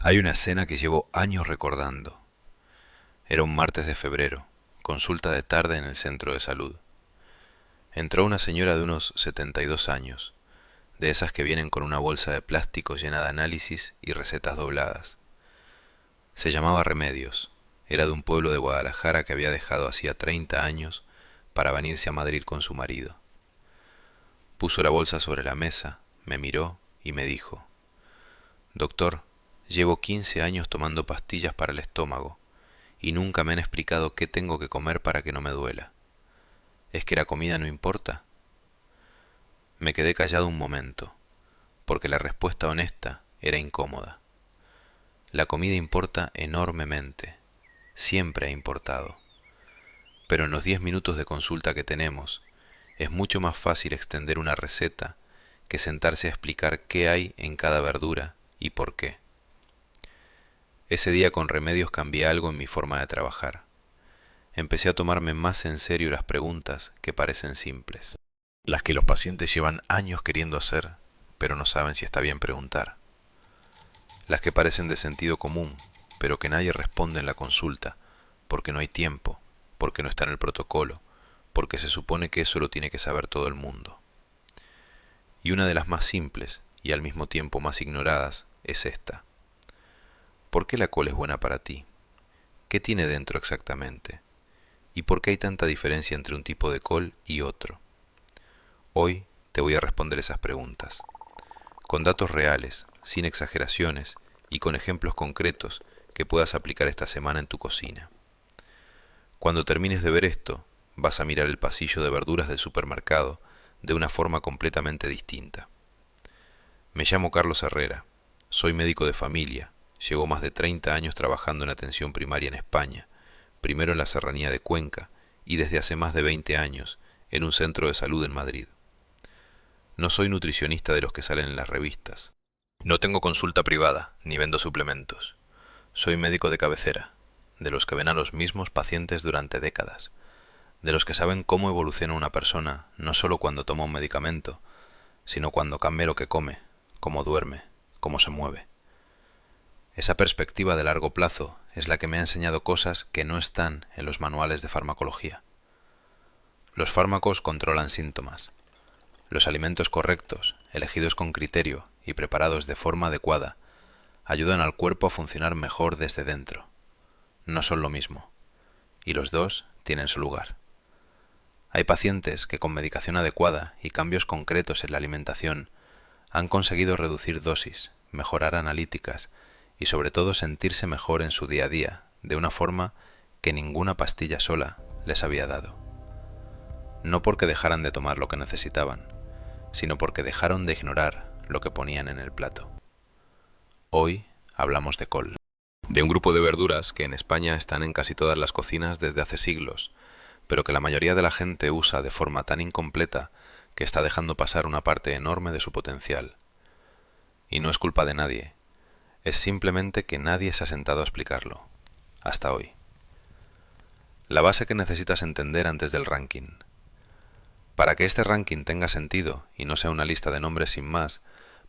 Hay una escena que llevo años recordando. Era un martes de febrero, consulta de tarde en el centro de salud. Entró una señora de unos 72 años, de esas que vienen con una bolsa de plástico llena de análisis y recetas dobladas. Se llamaba Remedios, era de un pueblo de Guadalajara que había dejado hacía 30 años para venirse a Madrid con su marido. Puso la bolsa sobre la mesa, me miró y me dijo: Doctor, llevo 15 años tomando pastillas para el estómago y nunca me han explicado qué tengo que comer para que no me duela. ¿Es que la comida no importa? Me quedé callado un momento, porque la respuesta honesta era incómoda. La comida importa enormemente, siempre ha importado, pero en los 10 minutos de consulta que tenemos, es mucho más fácil extender una receta que sentarse a explicar qué hay en cada verdura y por qué. Ese día con Remedios cambié algo en mi forma de trabajar. Empecé a tomarme más en serio las preguntas que parecen simples, las que los pacientes llevan años queriendo hacer, pero no saben si está bien preguntar, las que parecen de sentido común, pero que nadie responde en la consulta, porque no hay tiempo, porque no está en el protocolo, porque se supone que eso lo tiene que saber todo el mundo. Y una de las más simples y al mismo tiempo más ignoradas es esta: ¿por qué la col es buena para ti? ¿Qué tiene dentro exactamente? ¿Y por qué hay tanta diferencia entre un tipo de col y otro? Hoy te voy a responder esas preguntas, con datos reales, sin exageraciones y con ejemplos concretos que puedas aplicar esta semana en tu cocina. Cuando termines de ver esto, vas a mirar el pasillo de verduras del supermercado de una forma completamente distinta. Me llamo Carlos Herrera, soy médico de familia, llevo más de 30 años trabajando en atención primaria en España, primero en la Serranía de Cuenca y desde hace más de 20 años en un centro de salud en Madrid. No soy nutricionista de los que salen en las revistas. No tengo consulta privada, ni vendo suplementos. Soy médico de cabecera, de los que ven a los mismos pacientes durante décadas, de los que saben cómo evoluciona una persona no solo cuando toma un medicamento, sino cuando cambia lo que come, cómo duerme, cómo se mueve. Esa perspectiva de largo plazo es la que me ha enseñado cosas que no están en los manuales de farmacología. Los fármacos controlan síntomas. Los alimentos correctos, elegidos con criterio y preparados de forma adecuada, ayudan al cuerpo a funcionar mejor desde dentro. No son lo mismo, y los dos tienen su lugar. Hay pacientes que con medicación adecuada y cambios concretos en la alimentación han conseguido reducir dosis, mejorar analíticas y sobre todo sentirse mejor en su día a día, de una forma que ninguna pastilla sola les había dado. No porque dejaran de tomar lo que necesitaban, sino porque dejaron de ignorar lo que ponían en el plato. Hoy hablamos de col, de un grupo de verduras que en España están en casi todas las cocinas desde hace siglos, pero que la mayoría de la gente usa de forma tan incompleta que está dejando pasar una parte enorme de su potencial. Y no es culpa de nadie, es simplemente que nadie se ha sentado a explicarlo, hasta hoy. La base que necesitas entender antes del ranking. Para que este ranking tenga sentido y no sea una lista de nombres sin más,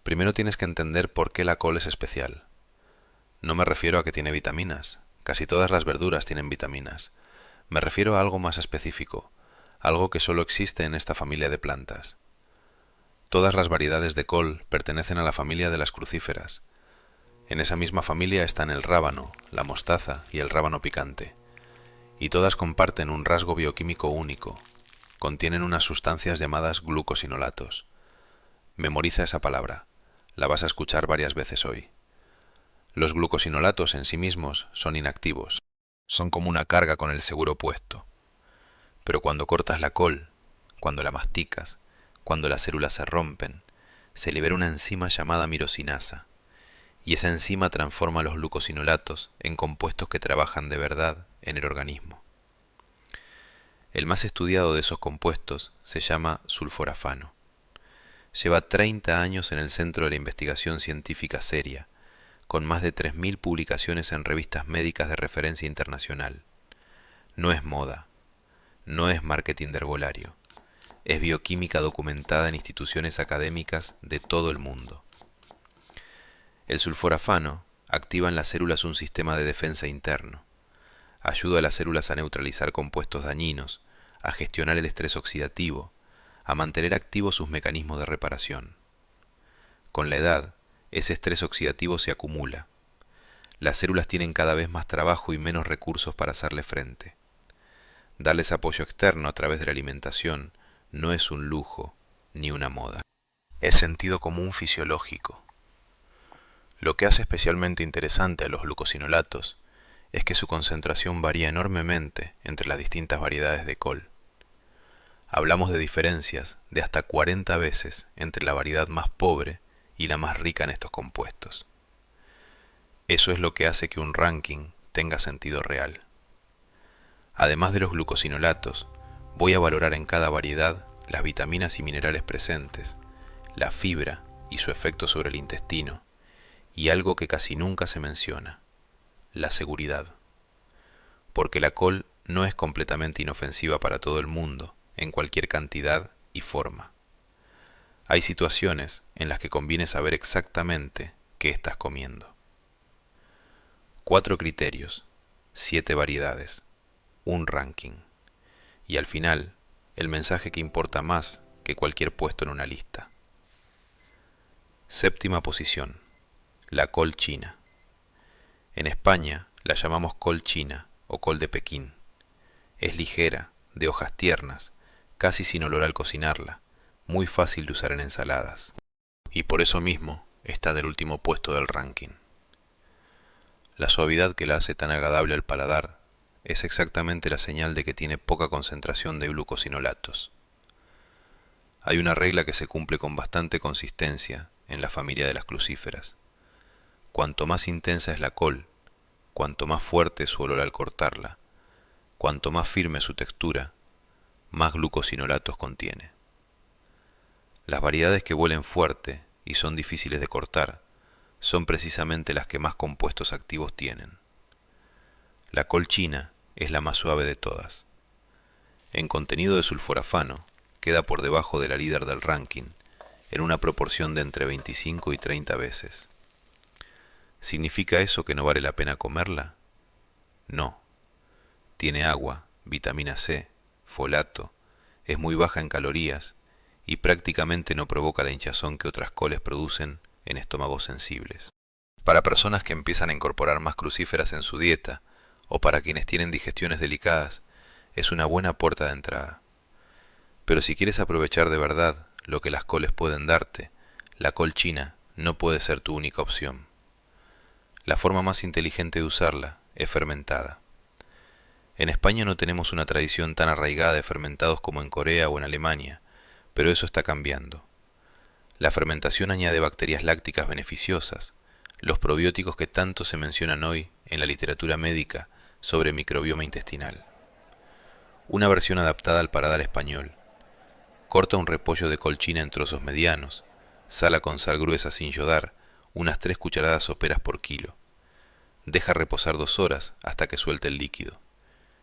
primero tienes que entender por qué la col es especial. No me refiero a que tiene vitaminas, casi todas las verduras tienen vitaminas. Me refiero a algo más específico, algo que solo existe en esta familia de plantas. Todas las variedades de col pertenecen a la familia de las crucíferas. En esa misma familia están el rábano, la mostaza y el rábano picante. Y todas comparten un rasgo bioquímico único. Contienen unas sustancias llamadas glucosinolatos. Memoriza esa palabra, la vas a escuchar varias veces hoy. Los glucosinolatos en sí mismos son inactivos, son como una carga con el seguro puesto. Pero cuando cortas la col, cuando la masticas, cuando las células se rompen, se libera una enzima llamada mirosinasa, y esa enzima transforma los glucosinolatos en compuestos que trabajan de verdad en el organismo. El más estudiado de esos compuestos se llama sulforafano. Lleva 30 años en el centro de la investigación científica seria, con más de 3.000 publicaciones en revistas médicas de referencia internacional. No es moda, no es marketing de herbolario, es bioquímica documentada en instituciones académicas de todo el mundo. El sulforafano activa en las células un sistema de defensa interno. Ayuda a las células a neutralizar compuestos dañinos, a gestionar el estrés oxidativo, a mantener activos sus mecanismos de reparación. Con la edad, ese estrés oxidativo se acumula. Las células tienen cada vez más trabajo y menos recursos para hacerle frente. Darles apoyo externo a través de la alimentación no es un lujo ni una moda. Es sentido común fisiológico. Lo que hace especialmente interesante a los glucosinolatos es que su concentración varía enormemente entre las distintas variedades de col. Hablamos de diferencias de hasta 40 veces entre la variedad más pobre y la más rica en estos compuestos. Eso es lo que hace que un ranking tenga sentido real. Además de los glucosinolatos, voy a valorar en cada variedad las vitaminas y minerales presentes, la fibra y su efecto sobre el intestino, y algo que casi nunca se menciona, la seguridad. Porque la col no es completamente inofensiva para todo el mundo, en cualquier cantidad y forma. Hay situaciones en las que conviene saber exactamente qué estás comiendo. 4 criterios, 7 variedades, un ranking. Y al final, el mensaje que importa más que cualquier puesto en una lista. Séptima posición, la col china. En España la llamamos col china o col de Pekín. Es ligera, de hojas tiernas, casi sin olor al cocinarla, muy fácil de usar en ensaladas. Y por eso mismo está del último puesto del ranking. La suavidad que la hace tan agradable al paladar es exactamente la señal de que tiene poca concentración de glucosinolatos. Hay una regla que se cumple con bastante consistencia en la familia de las crucíferas. Cuanto más intensa es la col, cuanto más fuerte es su olor al cortarla, cuanto más firme su textura, más glucosinolatos contiene. Las variedades que huelen fuerte y son difíciles de cortar son precisamente las que más compuestos activos tienen. La col china es la más suave de todas. En contenido de sulforafano, queda por debajo de la líder del ranking, en una proporción de entre 25 y 30 veces. ¿Significa eso que no vale la pena comerla? No. Tiene agua, vitamina C, folato, es muy baja en calorías y prácticamente no provoca la hinchazón que otras coles producen en estómagos sensibles. Para personas que empiezan a incorporar más crucíferas en su dieta o para quienes tienen digestiones delicadas, es una buena puerta de entrada. Pero si quieres aprovechar de verdad lo que las coles pueden darte, la col china no puede ser tu única opción. La forma más inteligente de usarla es fermentada. En España no tenemos una tradición tan arraigada de fermentados como en Corea o en Alemania, pero eso está cambiando. La fermentación añade bacterias lácticas beneficiosas, los probióticos que tanto se mencionan hoy en la literatura médica sobre microbioma intestinal. Una versión adaptada al paladar español. Corta un repollo de col china en trozos medianos, sala con sal gruesa sin yodar, unas 3 cucharadas soperas por kilo. Deja reposar 2 horas hasta que suelte el líquido.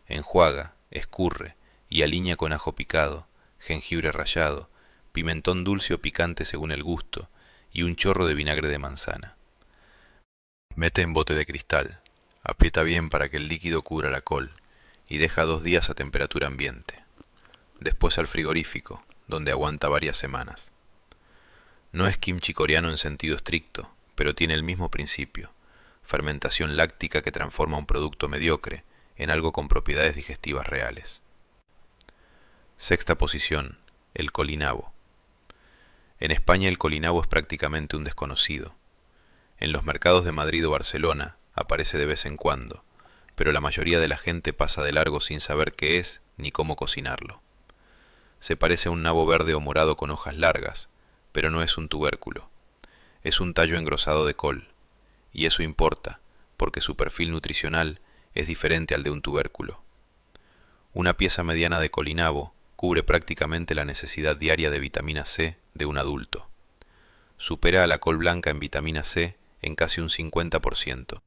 Enjuaga, escurre y alinea con ajo picado, jengibre rallado, pimentón dulce o picante según el gusto y un chorro de vinagre de manzana. Mete en bote de cristal, aprieta bien para que el líquido cubra la col y deja 2 días a temperatura ambiente. Después al frigorífico, donde aguanta varias semanas. No es kimchi coreano en sentido estricto, pero tiene el mismo principio, fermentación láctica que transforma un producto mediocre en algo con propiedades digestivas reales. Sexta posición, el colinabo. En España el colinabo es prácticamente un desconocido. En los mercados de Madrid o Barcelona aparece de vez en cuando, pero la mayoría de la gente pasa de largo sin saber qué es ni cómo cocinarlo. Se parece a un nabo verde o morado con hojas largas, pero no es un tubérculo. Es un tallo engrosado de col, y eso importa, porque su perfil nutricional es diferente al de un tubérculo. Una pieza mediana de colinabo cubre prácticamente la necesidad diaria de vitamina C de un adulto. Supera a la col blanca en vitamina C en casi un 50%.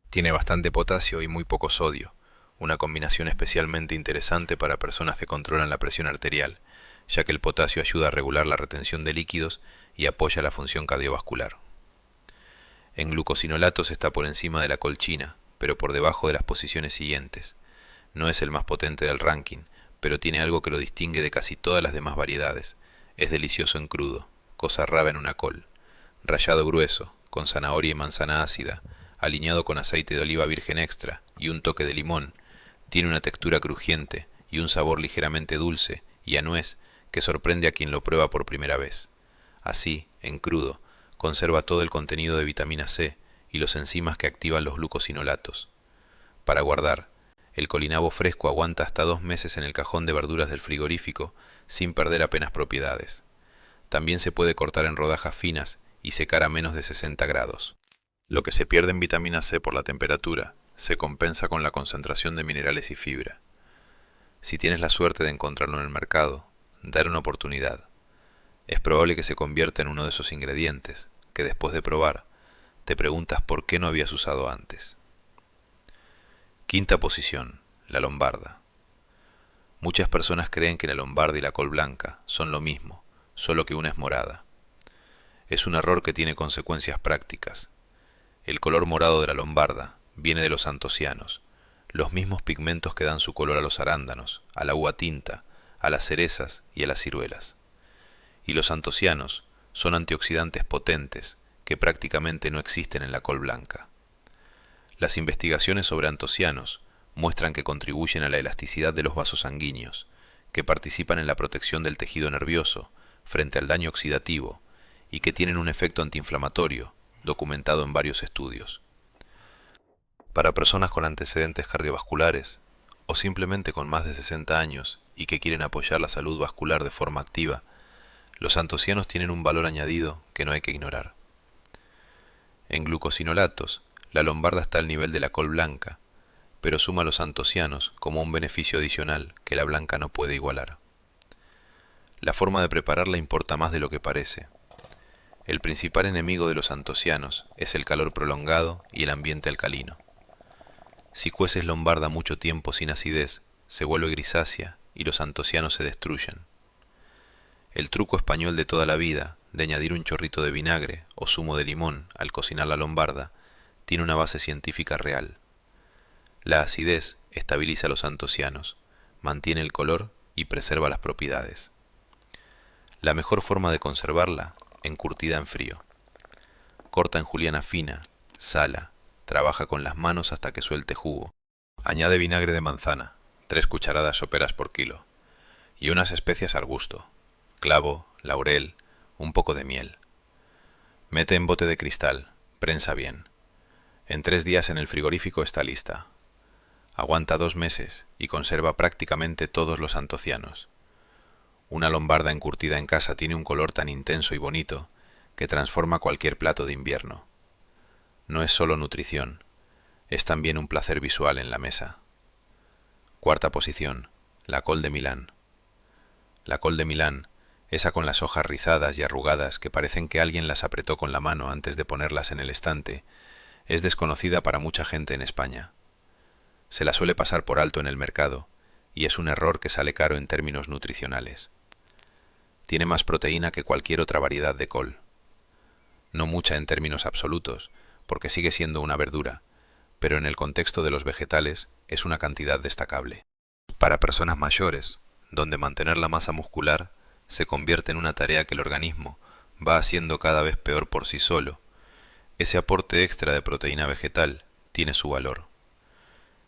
Tiene bastante potasio y muy poco sodio, una combinación especialmente interesante para personas que controlan la presión arterial, ya que el potasio ayuda a regular la retención de líquidos y apoya la función cardiovascular. En glucosinolatos está por encima de la colchina, pero por debajo de las posiciones siguientes. No es el más potente del ranking, pero tiene algo que lo distingue de casi todas las demás variedades. Es delicioso en crudo, cosa rara en una col. Rallado grueso, con zanahoria y manzana ácida, aliñado con aceite de oliva virgen extra y un toque de limón, tiene una textura crujiente y un sabor ligeramente dulce y a nuez que sorprende a quien lo prueba por primera vez. Así, en crudo, conserva todo el contenido de vitamina C y los enzimas que activan los glucosinolatos. Para guardar, el colinabo fresco aguanta hasta 2 meses en el cajón de verduras del frigorífico sin perder apenas propiedades. También se puede cortar en rodajas finas y secar a menos de 60 grados. Lo que se pierde en vitamina C por la temperatura se compensa con la concentración de minerales y fibra. Si tienes la suerte de encontrarlo en el mercado, dale una oportunidad. Es probable que se convierta en uno de esos ingredientes que después de probar te preguntas por qué no habías usado antes. Quinta posición, la lombarda. Muchas personas creen que la lombarda y la col blanca son lo mismo, solo que una es morada. Es un error que tiene consecuencias prácticas. El color morado de la lombarda viene de los antocianos, los mismos pigmentos que dan su color a los arándanos, a la uva tinta, a las cerezas y a las ciruelas. Y los antocianos son antioxidantes potentes que prácticamente no existen en la col blanca. Las investigaciones sobre antocianos muestran que contribuyen a la elasticidad de los vasos sanguíneos, que participan en la protección del tejido nervioso frente al daño oxidativo y que tienen un efecto antiinflamatorio, documentado en varios estudios. Para personas con antecedentes cardiovasculares o simplemente con más de 60 años y que quieren apoyar la salud vascular de forma activa, los antocianos tienen un valor añadido que no hay que ignorar. En glucosinolatos, la lombarda está al nivel de la col blanca, pero suma los antocianos como un beneficio adicional que la blanca no puede igualar. La forma de prepararla importa más de lo que parece. El principal enemigo de los antocianos es el calor prolongado y el ambiente alcalino. Si cueces lombarda mucho tiempo sin acidez, se vuelve grisácea y los antocianos se destruyen. El truco español de toda la vida, de añadir un chorrito de vinagre o zumo de limón al cocinar la lombarda, tiene una base científica real. La acidez estabiliza los antocianos, mantiene el color y preserva las propiedades. La mejor forma de conservarla, encurtida en frío. Corta en juliana fina, sala, trabaja con las manos hasta que suelte jugo. Añade vinagre de manzana, 3 cucharadas soperas por kilo, y unas especias al gusto, clavo, laurel, un poco de miel. Mete en bote de cristal, prensa bien. En 3 días en el frigorífico está lista. Aguanta 2 meses y conserva prácticamente todos los antocianos. Una lombarda encurtida en casa tiene un color tan intenso y bonito que transforma cualquier plato de invierno. No es solo nutrición, es también un placer visual en la mesa. Cuarta posición, la col de Milán. La col de Milán, esa con las hojas rizadas y arrugadas que parecen que alguien las apretó con la mano antes de ponerlas en el estante, es desconocida para mucha gente en España. Se la suele pasar por alto en el mercado y es un error que sale caro en términos nutricionales. Tiene más proteína que cualquier otra variedad de col. No mucha en términos absolutos, porque sigue siendo una verdura, pero en el contexto de los vegetales es una cantidad destacable. Para personas mayores, donde mantener la masa muscular se convierte en una tarea que el organismo va haciendo cada vez peor por sí solo, ese aporte extra de proteína vegetal tiene su valor,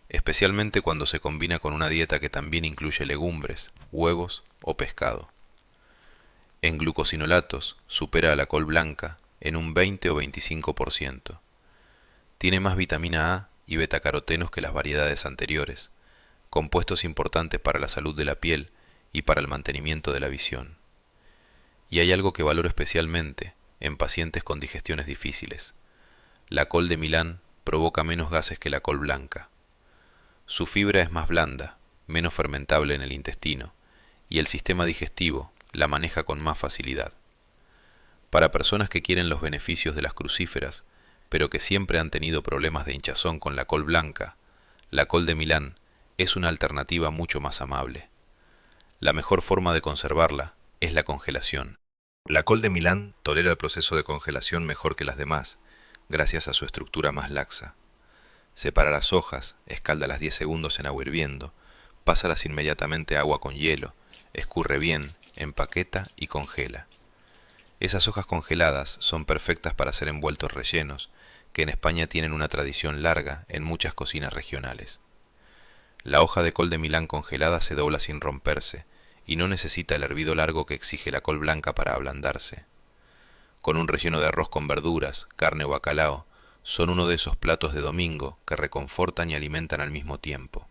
especialmente cuando se combina con una dieta que también incluye legumbres, huevos o pescado. En glucosinolatos supera a la col blanca en un 20 o 25%. Tiene más vitamina A y betacarotenos que las variedades anteriores, compuestos importantes para la salud de la piel y para el mantenimiento de la visión. Y hay algo que valoro especialmente en pacientes con digestiones difíciles. La col de Milán provoca menos gases que la col blanca. Su fibra es más blanda, menos fermentable en el intestino, y el sistema digestivo la maneja con más facilidad. Para personas que quieren los beneficios de las crucíferas, pero que siempre han tenido problemas de hinchazón con la col blanca, la col de Milán es una alternativa mucho más amable. La mejor forma de conservarla es la congelación. La col de Milán tolera el proceso de congelación mejor que las demás, gracias a su estructura más laxa. Separa las hojas, escáldalas 10 segundos en agua hirviendo, pásalas inmediatamente a agua con hielo, escurre bien, empaqueta y congela. Esas hojas congeladas son perfectas para hacer envueltos rellenos, que en España tienen una tradición larga en muchas cocinas regionales. La hoja de col de Milán congelada se dobla sin romperse, y no necesita el hervido largo que exige la col blanca para ablandarse. Con un relleno de arroz con verduras, carne o bacalao, son uno de esos platos de domingo que reconfortan y alimentan al mismo tiempo.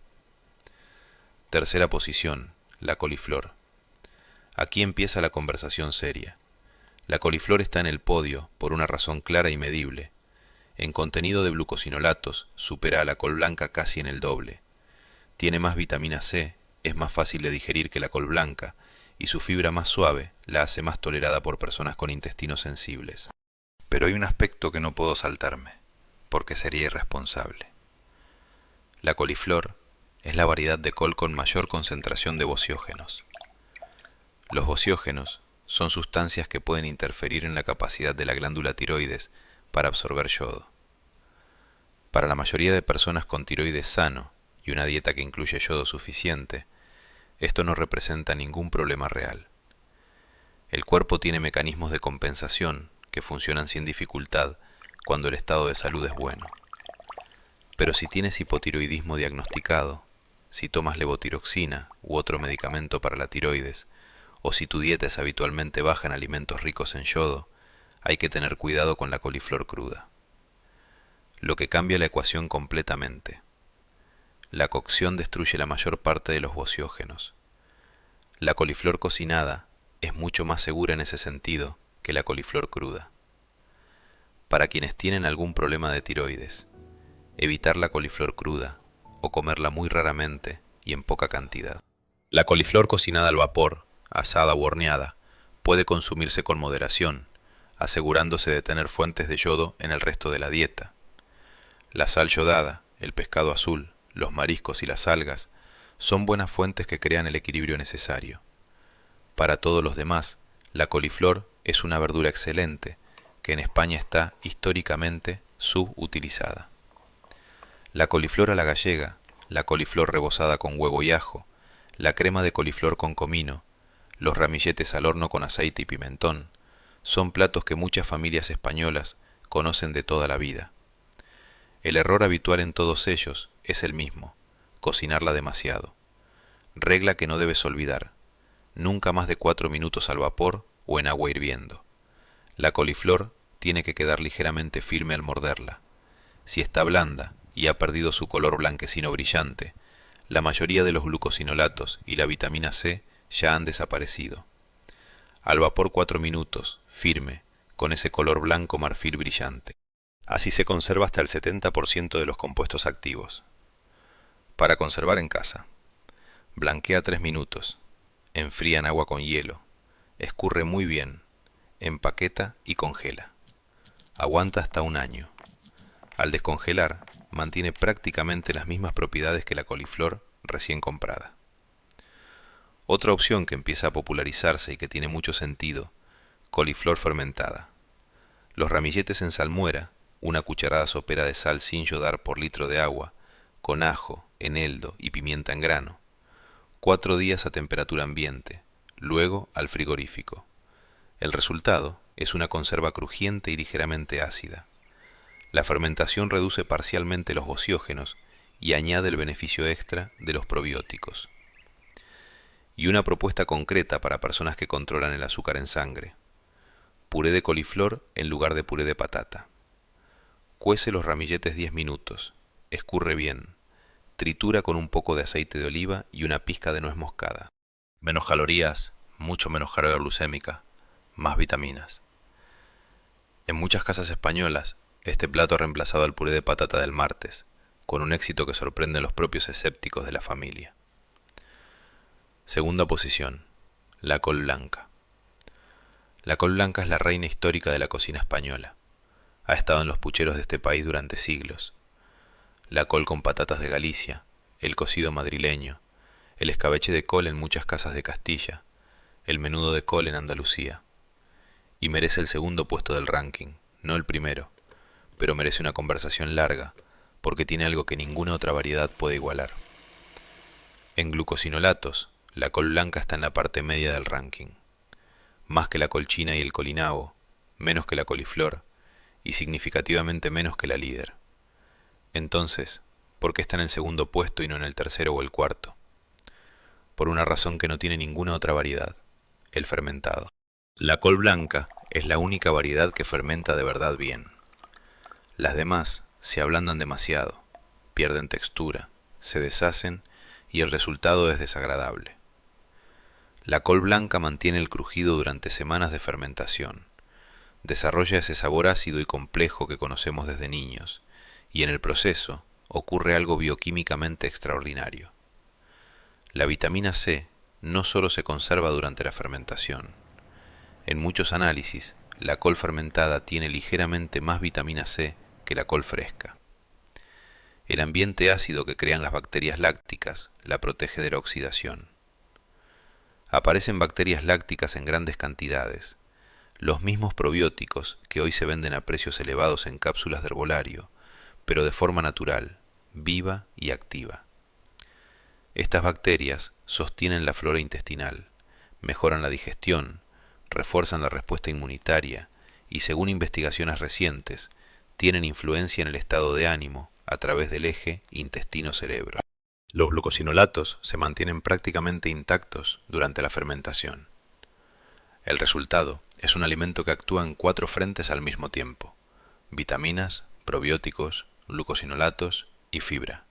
Tercera posición, la coliflor. Aquí empieza la conversación seria. La coliflor está en el podio por una razón clara y medible. En contenido de glucosinolatos supera a la col blanca casi en el doble. Tiene más vitamina C, es más fácil de digerir que la col blanca, y su fibra más suave la hace más tolerada por personas con intestinos sensibles. Pero hay un aspecto que no puedo saltarme, porque sería irresponsable. La coliflor es la variedad de col con mayor concentración de bociógenos. Los bociógenos son sustancias que pueden interferir en la capacidad de la glándula tiroides para absorber yodo. Para la mayoría de personas con tiroides sano y una dieta que incluye yodo suficiente, esto no representa ningún problema real. El cuerpo tiene mecanismos de compensación que funcionan sin dificultad cuando el estado de salud es bueno. Pero si tienes hipotiroidismo diagnosticado, si tomas levotiroxina u otro medicamento para la tiroides, o si tu dieta es habitualmente baja en alimentos ricos en yodo, hay que tener cuidado con la coliflor cruda. Lo que cambia la ecuación completamente. La cocción destruye la mayor parte de los bociógenos. La coliflor cocinada es mucho más segura en ese sentido que la coliflor cruda. Para quienes tienen algún problema de tiroides, evitar la coliflor cruda o comerla muy raramente y en poca cantidad. La coliflor cocinada al vapor, asada o horneada, puede consumirse con moderación, asegurándose de tener fuentes de yodo en el resto de la dieta. La sal yodada, el pescado azul, los mariscos y las algas son buenas fuentes que crean el equilibrio necesario. Para todos los demás, la coliflor es una verdura excelente, que en España está históricamente subutilizada. La coliflor a la gallega, la coliflor rebozada con huevo y ajo, la crema de coliflor con comino, los ramilletes al horno con aceite y pimentón, son platos que muchas familias españolas conocen de toda la vida. El error habitual en todos ellos es el mismo: cocinarla demasiado. Regla que no debes olvidar: nunca más de 4 minutos al vapor o en agua hirviendo. La coliflor tiene que quedar ligeramente firme al morderla. Si está blanda y ha perdido su color blanquecino brillante, la mayoría de los glucosinolatos y la vitamina C ya han desaparecido. Al vapor 4 minutos, firme, con ese color blanco marfil brillante. Así se conserva hasta el 70% de los compuestos activos. Para conservar en casa: blanquea 3 minutos, enfría en agua con hielo, escurre muy bien, empaqueta y congela. Aguanta hasta un año. Al descongelar, mantiene prácticamente las mismas propiedades que la coliflor recién comprada. Otra opción que empieza a popularizarse y que tiene mucho sentido: coliflor fermentada. Los ramilletes en salmuera, una cucharada sopera de sal sin yodar por litro de agua, con ajo, eneldo y pimienta en grano. 4 días a temperatura ambiente, luego al frigorífico. El resultado es una conserva crujiente y ligeramente ácida. La fermentación reduce parcialmente los bociógenos y añade el beneficio extra de los probióticos. Y una propuesta concreta para personas que controlan el azúcar en sangre: puré de coliflor en lugar de puré de patata. Cuece los ramilletes 10 minutos, escurre bien, tritura con un poco de aceite de oliva y una pizca de nuez moscada. Menos calorías, mucho menos carga glucémica, más vitaminas. En muchas casas españolas, este plato ha reemplazado al puré de patata del martes, con un éxito que sorprende a los propios escépticos de la familia. Segunda posición, la col blanca. La col blanca es la reina histórica de la cocina española. Ha estado en los pucheros de este país durante siglos. La col con patatas de Galicia, el cocido madrileño, el escabeche de col en muchas casas de Castilla, el menudo de col en Andalucía. Y merece el segundo puesto del ranking, no el primero, pero merece una conversación larga, porque tiene algo que ninguna otra variedad puede igualar. En glucosinolatos, la col blanca está en la parte media del ranking. Más que la col china y el colinabo, menos que la coliflor, y significativamente menos que la líder. Entonces, ¿por qué está en el segundo puesto y no en el tercero o el cuarto? Por una razón que no tiene ninguna otra variedad, el fermentado. La col blanca es la única variedad que fermenta de verdad bien. Las demás se ablandan demasiado, pierden textura, se deshacen y el resultado es desagradable. La col blanca mantiene el crujido durante semanas de fermentación, desarrolla ese sabor ácido y complejo que conocemos desde niños, y en el proceso ocurre algo bioquímicamente extraordinario. La vitamina C no solo se conserva durante la fermentación. En muchos análisis, la col fermentada tiene ligeramente más vitamina C que la col fresca. El ambiente ácido que crean las bacterias lácticas la protege de la oxidación. Aparecen bacterias lácticas en grandes cantidades, los mismos probióticos que hoy se venden a precios elevados en cápsulas de herbolario, pero de forma natural, viva y activa. Estas bacterias sostienen la flora intestinal, mejoran la digestión, refuerzan la respuesta inmunitaria y, según investigaciones recientes, tienen influencia en el estado de ánimo a través del eje intestino-cerebro. Los glucosinolatos se mantienen prácticamente intactos durante la fermentación. El resultado es un alimento que actúa en 4 frentes al mismo tiempo: vitaminas, probióticos, glucosinolatos y fibra.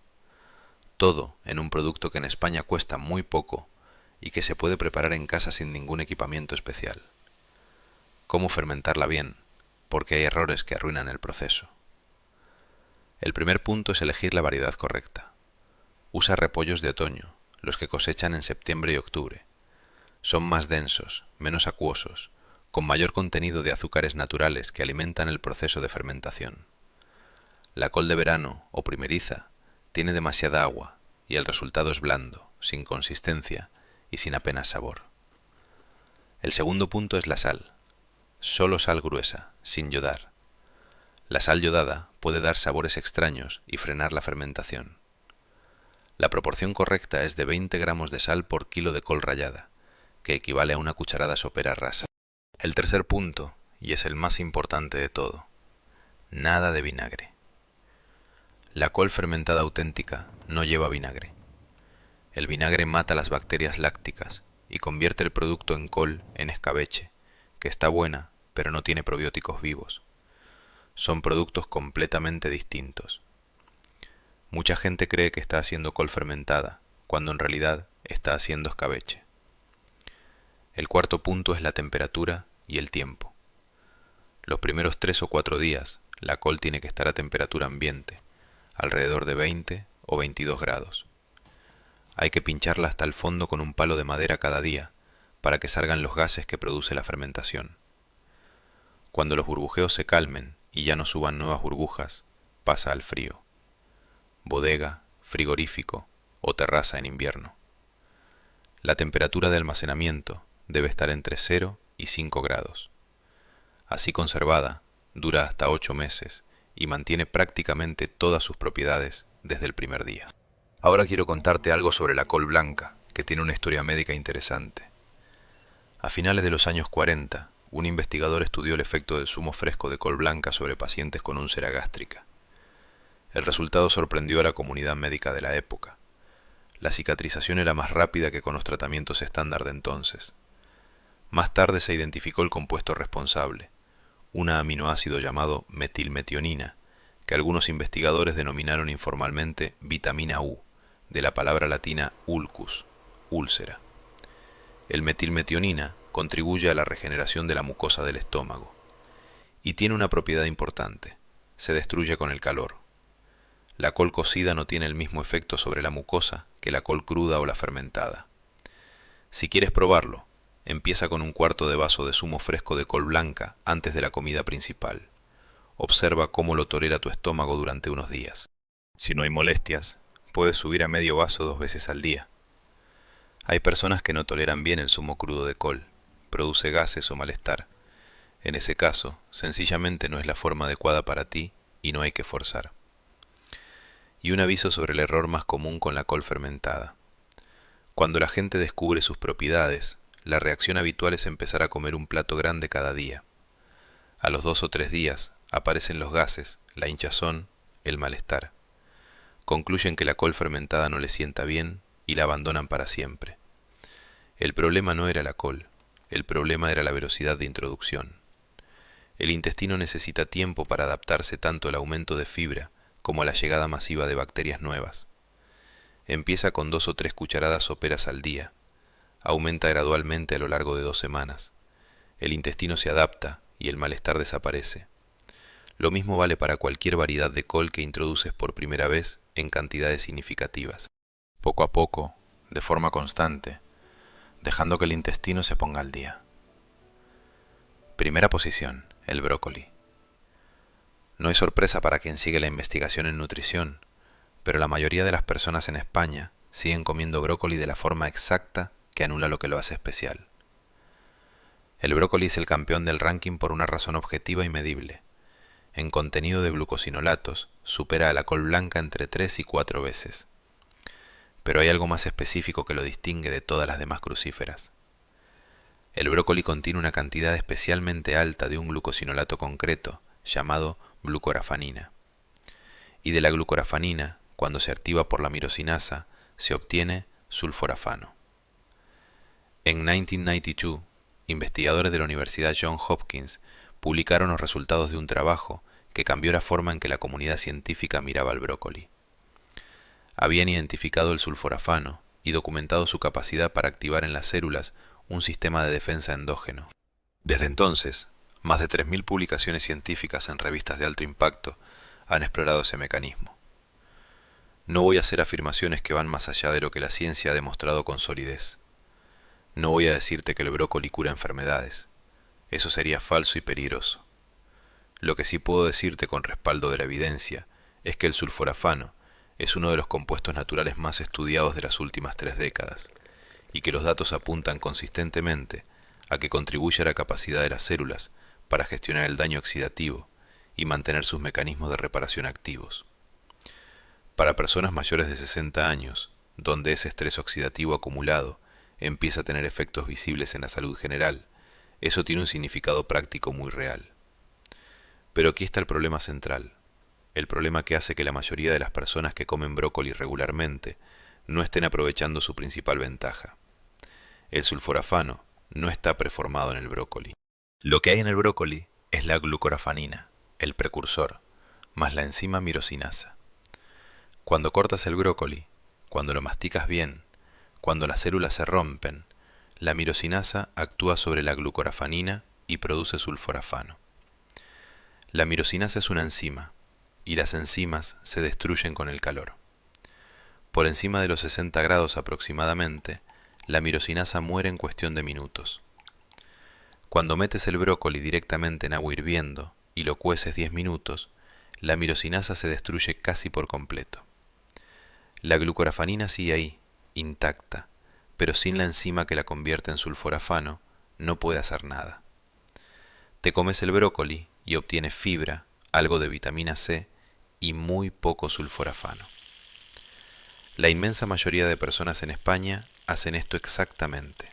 Todo en un producto que en España cuesta muy poco y que se puede preparar en casa sin ningún equipamiento especial. ¿Cómo fermentarla bien? Porque hay errores que arruinan el proceso. El primer punto es elegir la variedad correcta. Usa repollos de otoño, los que cosechan en septiembre y octubre. Son más densos, menos acuosos, con mayor contenido de azúcares naturales que alimentan el proceso de fermentación. La col de verano o primeriza tiene demasiada agua y el resultado es blando, sin consistencia y sin apenas sabor. El segundo punto es la sal. Solo sal gruesa, sin yodar. La sal yodada puede dar sabores extraños y frenar la fermentación. La proporción correcta es de 20 gramos de sal por kilo de col rallada, que equivale a una cucharada sopera rasa. El tercer punto, y es el más importante de todo: nada de vinagre. La col fermentada auténtica no lleva vinagre. El vinagre mata las bacterias lácticas y convierte el producto en col en escabeche, que está buena, pero no tiene probióticos vivos. Son productos completamente distintos. Mucha gente cree que está haciendo col fermentada, cuando en realidad está haciendo escabeche. El cuarto punto es la temperatura y el tiempo. Los primeros 3 o 4 días, la col tiene que estar a temperatura ambiente, alrededor de 20 o 22 grados. Hay que pincharla hasta el fondo con un palo de madera cada día, para que salgan los gases que produce la fermentación. Cuando los burbujeos se calmen y ya no suban nuevas burbujas, pasa al frío. Bodega, frigorífico o terraza en invierno. La temperatura de almacenamiento debe estar entre 0 y 5 grados. Así conservada, dura hasta 8 meses y mantiene prácticamente todas sus propiedades desde el primer día. Ahora quiero contarte algo sobre la col blanca, que tiene una historia médica interesante. A finales de los años 40, un investigador estudió el efecto del zumo fresco de col blanca sobre pacientes con úlcera gástrica. El resultado sorprendió a la comunidad médica de la época. La cicatrización era más rápida que con los tratamientos estándar de entonces. Más tarde se identificó el compuesto responsable, un aminoácido llamado metilmetionina, que algunos investigadores denominaron informalmente vitamina U, de la palabra latina ulcus, úlcera. El metilmetionina contribuye a la regeneración de la mucosa del estómago y tiene una propiedad importante: se destruye con el calor. La col cocida no tiene el mismo efecto sobre la mucosa que la col cruda o la fermentada. Si quieres probarlo, empieza con un cuarto de vaso de zumo fresco de col blanca antes de la comida principal. Observa cómo lo tolera tu estómago durante unos días. Si no hay molestias, puedes subir a medio vaso 2 veces al día. Hay personas que no toleran bien el zumo crudo de col, produce gases o malestar. En ese caso, sencillamente no es la forma adecuada para ti y no hay que forzar. Y un aviso sobre el error más común con la col fermentada. Cuando la gente descubre sus propiedades, la reacción habitual es empezar a comer un plato grande cada día. A los 2 o 3 días aparecen los gases, la hinchazón, el malestar. Concluyen que la col fermentada no les sienta bien y la abandonan para siempre. El problema no era la col, el problema era la velocidad de introducción. El intestino necesita tiempo para adaptarse tanto al aumento de fibra como a la llegada masiva de bacterias nuevas. Empieza con 2 o 3 cucharadas soperas al día. Aumenta gradualmente a lo largo de 2 semanas. El intestino se adapta y el malestar desaparece. Lo mismo vale para cualquier variedad de col que introduces por primera vez en cantidades significativas. Poco a poco, de forma constante, dejando que el intestino se ponga al día. Primera posición, el brócoli. No es sorpresa para quien sigue la investigación en nutrición, pero la mayoría de las personas en España siguen comiendo brócoli de la forma exacta que anula lo que lo hace especial. El brócoli es el campeón del ranking por una razón objetiva y medible. En contenido de glucosinolatos, supera a la col blanca entre 3 y 4 veces. Pero hay algo más específico que lo distingue de todas las demás crucíferas. El brócoli contiene una cantidad especialmente alta de un glucosinolato concreto, llamado glucorafanina. Y de la glucorafanina, cuando se activa por la mirosinasa, se obtiene sulforafano. En 1992, investigadores de la Universidad Johns Hopkins publicaron los resultados de un trabajo que cambió la forma en que la comunidad científica miraba al brócoli. Habían identificado el sulforafano y documentado su capacidad para activar en las células un sistema de defensa endógeno. Desde entonces, más de 3.000 publicaciones científicas en revistas de alto impacto han explorado ese mecanismo. No voy a hacer afirmaciones que van más allá de lo que la ciencia ha demostrado con solidez. No voy a decirte que el brócoli cura enfermedades. Eso sería falso y peligroso. Lo que sí puedo decirte con respaldo de la evidencia es que el sulforafano es uno de los compuestos naturales más estudiados de las últimas 3 décadas, y que los datos apuntan consistentemente a que contribuye a la capacidad de las células para gestionar el daño oxidativo y mantener sus mecanismos de reparación activos. Para personas mayores de 60 años, donde ese estrés oxidativo acumulado empieza a tener efectos visibles en la salud general, eso tiene un significado práctico muy real. Pero aquí está el problema central, el problema que hace que la mayoría de las personas que comen brócoli regularmente no estén aprovechando su principal ventaja. El sulforafano no está preformado en el brócoli. Lo que hay en el brócoli es la glucorafanina, el precursor, más la enzima mirosinasa. Cuando cortas el brócoli, cuando lo masticas bien, cuando las células se rompen, la mirosinasa actúa sobre la glucorafanina y produce sulforafano. La mirosinasa es una enzima, y las enzimas se destruyen con el calor. Por encima de los 60 grados aproximadamente, la mirosinasa muere en cuestión de minutos. Cuando metes el brócoli directamente en agua hirviendo y lo cueces 10 minutos, la mirosinasa se destruye casi por completo. La glucorafanina sigue ahí, intacta, pero sin la enzima que la convierte en sulforafano, no puede hacer nada. Te comes el brócoli y obtienes fibra, algo de vitamina C y muy poco sulforafano. La inmensa mayoría de personas en España hacen esto exactamente.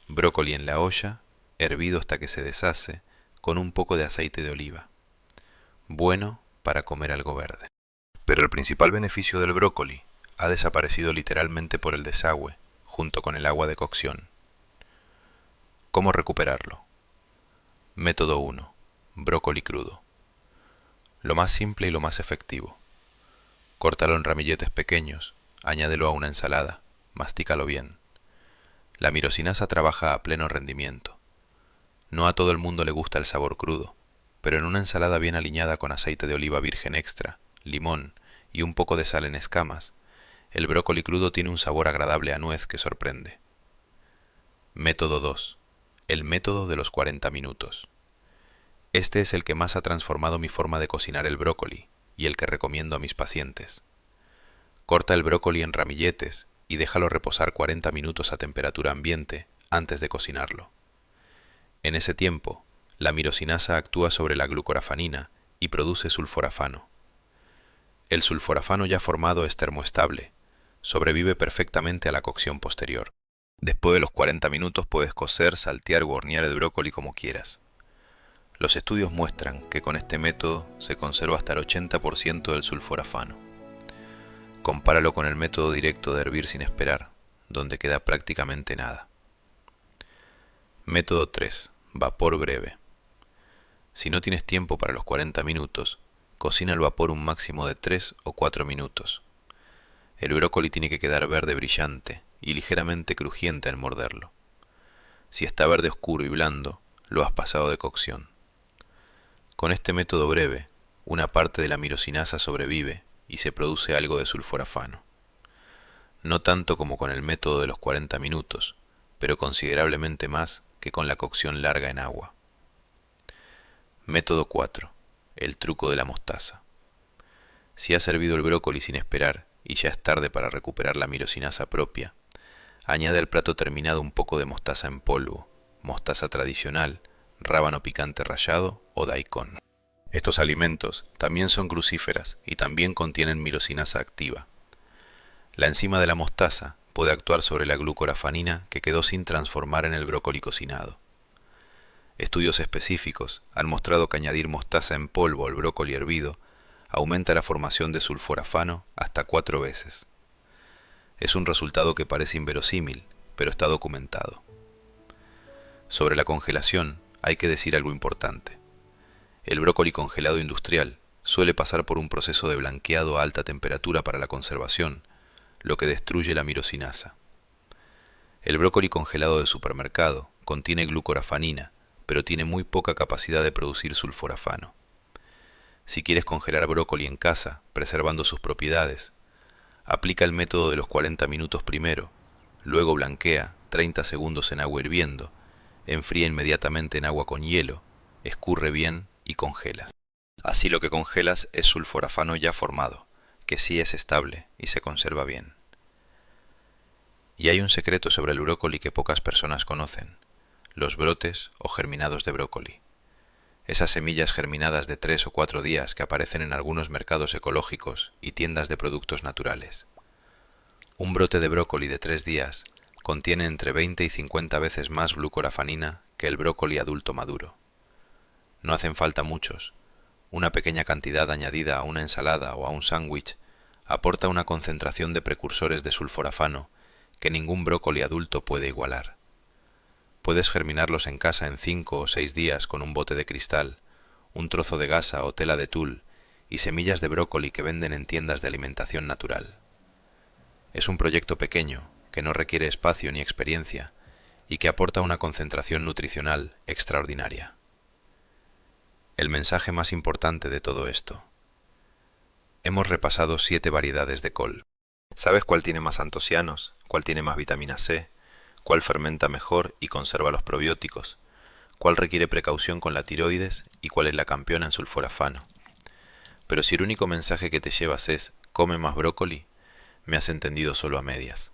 Brócoli en la olla, hervido hasta que se deshace, con un poco de aceite de oliva. Bueno para comer algo verde. Pero el principal beneficio del brócoli ha desaparecido literalmente por el desagüe, junto con el agua de cocción. ¿Cómo recuperarlo? Método 1. Brócoli crudo. Lo más simple y lo más efectivo. Córtalo en ramilletes pequeños, añádelo a una ensalada, mastícalo bien. La mirosinasa trabaja a pleno rendimiento. No a todo el mundo le gusta el sabor crudo, pero en una ensalada bien aliñada con aceite de oliva virgen extra, limón y un poco de sal en escamas, el brócoli crudo tiene un sabor agradable a nuez que sorprende. Método 2. El método de los 40 minutos. Este es el que más ha transformado mi forma de cocinar el brócoli y el que recomiendo a mis pacientes. Corta el brócoli en ramilletes y déjalo reposar 40 minutos a temperatura ambiente antes de cocinarlo. En ese tiempo, la mirosinasa actúa sobre la glucorafanina y produce sulforafano. El sulforafano ya formado es termoestable, sobrevive perfectamente a la cocción posterior. Después de los 40 minutos puedes cocer, saltear o hornear el brócoli como quieras. Los estudios muestran que con este método se conserva hasta el 80% del sulforafano. Compáralo con el método directo de hervir sin esperar, donde queda prácticamente nada. Método 3. Vapor breve. Si no tienes tiempo para los 40 minutos, cocina al vapor un máximo de 3 o 4 minutos. El brócoli tiene que quedar verde brillante y ligeramente crujiente al morderlo. Si está verde oscuro y blando, lo has pasado de cocción. Con este método breve, una parte de la mirosinasa sobrevive y se produce algo de sulforafano. No tanto como con el método de los 40 minutos, pero considerablemente más que con la cocción larga en agua. Método 4. El truco de la mostaza. Si has servido el brócoli sin esperar y ya es tarde para recuperar la mirosinasa propia, añade al plato terminado un poco de mostaza en polvo, mostaza tradicional, rábano picante rallado o daikon. Estos alimentos también son crucíferas y también contienen mirosinasa activa. La enzima de la mostaza puede actuar sobre la glucorafanina que quedó sin transformar en el brócoli cocinado. Estudios específicos han mostrado que añadir mostaza en polvo al brócoli hervido aumenta la formación de sulforafano hasta 4 veces. Es un resultado que parece inverosímil, pero está documentado. Sobre la congelación hay que decir algo importante. El brócoli congelado industrial suele pasar por un proceso de blanqueado a alta temperatura para la conservación, lo que destruye la mirosinasa. El brócoli congelado de supermercado contiene glucorafanina, pero tiene muy poca capacidad de producir sulforafano. Si quieres congelar brócoli en casa, preservando sus propiedades, aplica el método de los 40 minutos primero, luego blanquea 30 segundos en agua hirviendo, enfría inmediatamente en agua con hielo, escurre bien y congela. Así lo que congelas es sulforafano ya formado, que sí es estable y se conserva bien. Y hay un secreto sobre el brócoli que pocas personas conocen: los brotes o germinados de brócoli. Esas semillas germinadas de 3 o 4 días que aparecen en algunos mercados ecológicos y tiendas de productos naturales. Un brote de brócoli de 3 días contiene entre 20 y 50 veces más glucorafanina que el brócoli adulto maduro. No hacen falta muchos. Una pequeña cantidad añadida a una ensalada o a un sándwich aporta una concentración de precursores de sulforafano que ningún brócoli adulto puede igualar. Puedes germinarlos en casa en 5 o 6 días con un bote de cristal, un trozo de gasa o tela de tul y semillas de brócoli que venden en tiendas de alimentación natural. Es un proyecto pequeño, que no requiere espacio ni experiencia y que aporta una concentración nutricional extraordinaria. El mensaje más importante de todo esto. Hemos repasado 7 variedades de col. ¿Sabes cuál tiene más antocianos? ¿Cuál tiene más vitamina C? ¿Cuál fermenta mejor y conserva los probióticos? ¿Cuál requiere precaución con la tiroides? ¿Y cuál es la campeona en sulforafano? Pero si el único mensaje que te llevas es «come más brócoli», me has entendido solo a medias.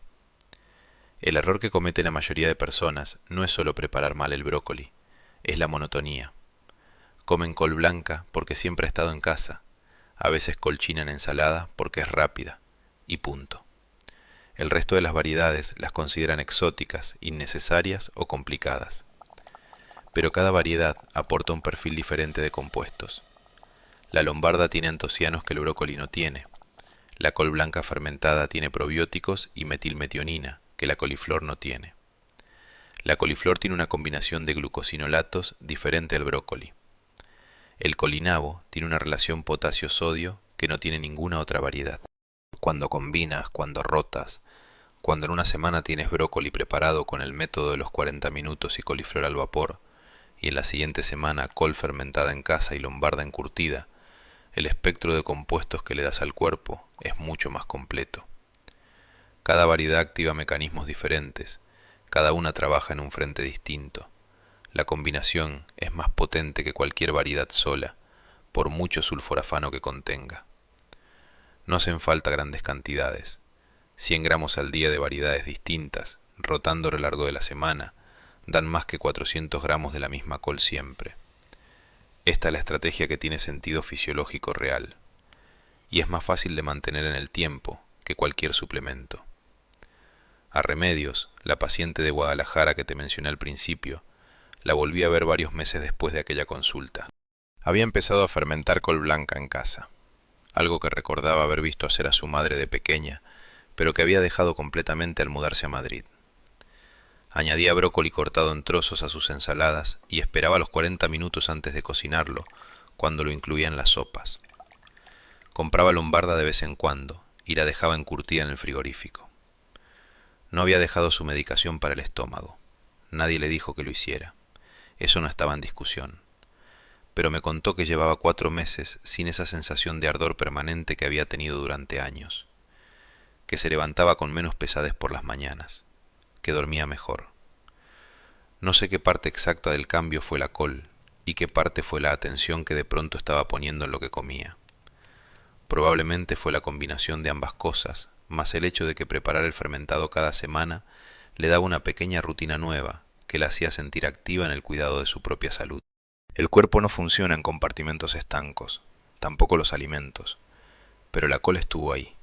El error que comete la mayoría de personas no es solo preparar mal el brócoli, es la monotonía. Comen col blanca porque siempre ha estado en casa, a veces col china en ensalada porque es rápida, y punto. El resto de las variedades las consideran exóticas, innecesarias o complicadas. Pero cada variedad aporta un perfil diferente de compuestos. La lombarda tiene antocianos que el brócoli no tiene. La col blanca fermentada tiene probióticos y metilmetionina, que la coliflor no tiene. La coliflor tiene una combinación de glucosinolatos diferente al brócoli. El colinabo tiene una relación potasio-sodio que no tiene ninguna otra variedad. Cuando combinas, cuando rotas, cuando en una semana tienes brócoli preparado con el método de los 40 minutos y coliflor al vapor, y en la siguiente semana col fermentada en casa y lombarda encurtida, el espectro de compuestos que le das al cuerpo es mucho más completo. Cada variedad activa mecanismos diferentes, cada una trabaja en un frente distinto. La combinación es más potente que cualquier variedad sola, por mucho sulforafano que contenga. No hacen falta grandes cantidades. 100 gramos al día de variedades distintas, rotando a lo largo de la semana, dan más que 400 gramos de la misma col siempre. Esta es la estrategia que tiene sentido fisiológico real, y es más fácil de mantener en el tiempo que cualquier suplemento. A Remedios, la paciente de Guadalajara que te mencioné al principio, la volví a ver varios meses después de aquella consulta. Había empezado a fermentar col blanca en casa, algo que recordaba haber visto hacer a su madre de pequeña, pero que había dejado completamente al mudarse a Madrid. Añadía brócoli cortado en trozos a sus ensaladas y esperaba los 40 minutos antes de cocinarlo, cuando lo incluía en las sopas. Compraba lombarda de vez en cuando y la dejaba encurtida en el frigorífico. No había dejado su medicación para el estómago. Nadie le dijo que lo hiciera. Eso no estaba en discusión. Pero me contó que llevaba 4 meses sin esa sensación de ardor permanente que había tenido durante años, que se levantaba con menos pesadez por las mañanas, que dormía mejor. No sé qué parte exacta del cambio fue la col y qué parte fue la atención que de pronto estaba poniendo en lo que comía. Probablemente fue la combinación de ambas cosas, más el hecho de que preparar el fermentado cada semana le daba una pequeña rutina nueva que la hacía sentir activa en el cuidado de su propia salud. El cuerpo no funciona en compartimentos estancos, tampoco los alimentos, pero la col estuvo ahí,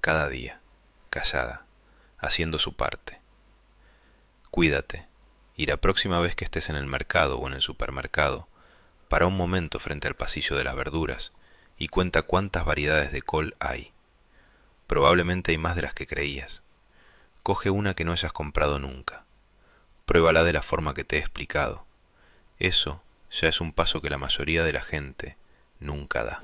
cada día, callada, haciendo su parte. Cuídate, y la próxima vez que estés en el mercado o en el supermercado, para un momento frente al pasillo de las verduras y cuenta cuántas variedades de col hay. Probablemente hay más de las que creías. Coge una que no hayas comprado nunca. Pruébala de la forma que te he explicado. Eso ya es un paso que la mayoría de la gente nunca da.